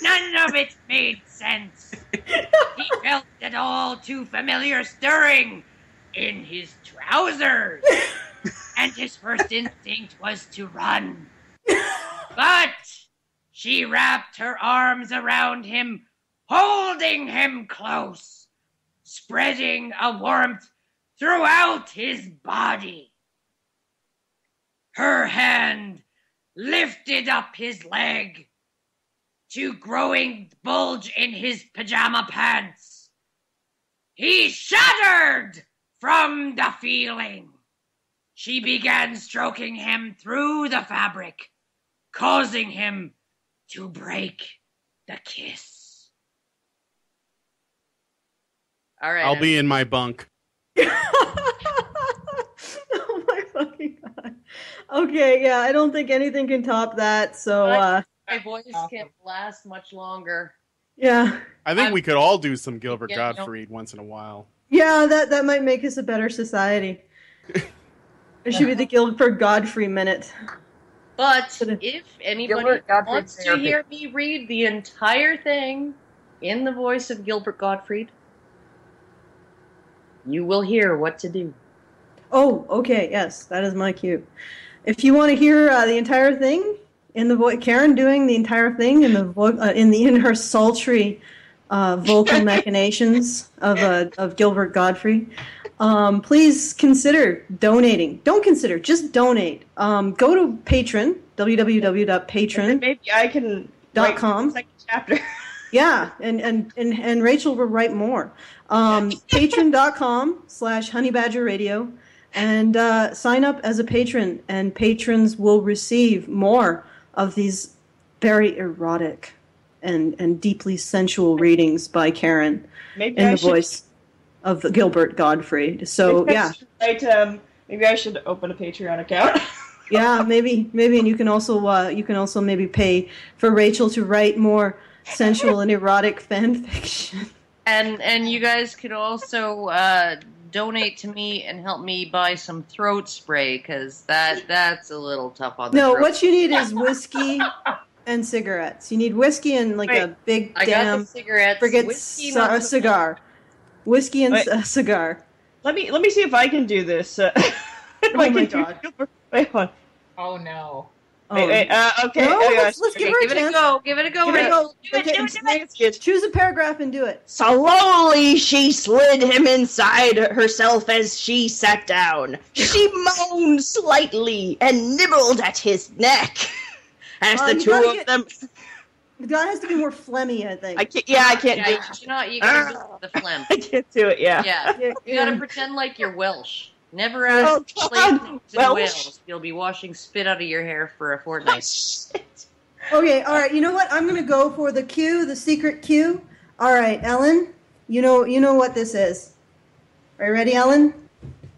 None of it made sense. He felt it all too familiar stirring in his trousers, and his first instinct was to run. But she wrapped her arms around him, holding him close, spreading a warmth throughout his body. Her hand lifted up his leg to growing bulge in his pajama pants. He shuddered from the feeling. She began stroking him through the fabric, causing him to break the kiss. All right. I'll be in my bunk. Oh my fucking god. Okay, yeah, I don't think anything can top that, so my voice can't last much longer. yeah. I think we could all do some Gilbert Gottfried once in a while. Yeah, that might make us a better society. It should be the Gilbert Godfrey minute. But if anybody Gilbert Gottfried wants to therapy. hear me read the entire thing in the voice of Gilbert Gottfried, you will hear what to do. Oh, okay, yes, that is my cue. If you want to hear the entire thing in the voice, Karen doing the entire thing in the in her sultry vocal machinations of Gilbert Gottfried, please consider donating. Don't consider, just donate. Go to Patreon, www.patreon.com. Maybe I can write the second chapter. Yeah, and Rachel will write more. Patreon.com/honeybadgerradio, and sign up as a patron, and patrons will receive more of these very erotic and deeply sensual readings by Karen in the voice of Gilbert Gottfried. So yeah, maybe I should open a Patreon account. yeah, maybe, and you can also maybe pay for Rachel to write more sensual and erotic fan fiction. And you guys could also donate to me and help me buy some throat spray, because that's a little tough on the No, throat. what you need is whiskey and cigarettes. You need whiskey and a big I damn got the cigarettes. forget Whiskey, a cigar. Whiskey and a cigar. Let me see if I can do this. Oh my god. Wait, hold on. Oh no. Wait, okay. No, Okay, let's give her a chance. Give it a go. Give it a go. Do it. Choose a paragraph and do it. Slowly she slid him inside herself as she sat down. She moaned slightly and nibbled at his neck. As the two of them... The guy has to be more phlegmy, I think. I can't do it. You gotta do the phlegm. I can't do it, yeah. Yeah. You gotta pretend like you're Welsh. Never ask slaves to Wales. You'll be washing spit out of your hair for a fortnight. Okay, all right. You know what? I'm going to go for the cue, the secret cue. All right, Ellen, you know what this is. Are you ready, Ellen?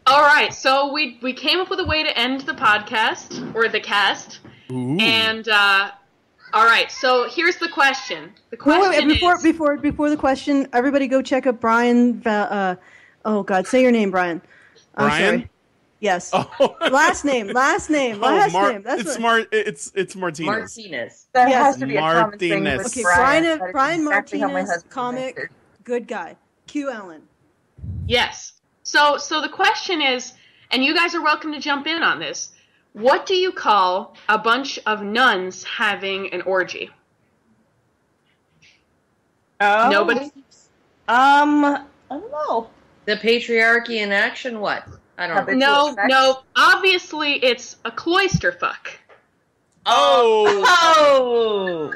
All right, so we came up with a way to end the podcast, or the cast. Ooh. And, all right, so here's the question. The question is... Before the question, everybody go check out Brian. Oh, God, say your name, Brian. I'm Brian? sorry. Yes. Oh. Last name. Last name. It's Martinez. Martinez. That Yes. has to be a common thing with Okay, Brian. That is Brian exactly how my Martinez, husband comic, answered. good guy. Cue Ellen. Yes. So the question is, and you guys are welcome to jump in on this, what do you call a bunch of nuns having an orgy? Nobody? I don't know. The patriarchy in action, what? I don't know. No. Obviously, it's a cloister fuck. Oh! Oh!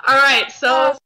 All right, so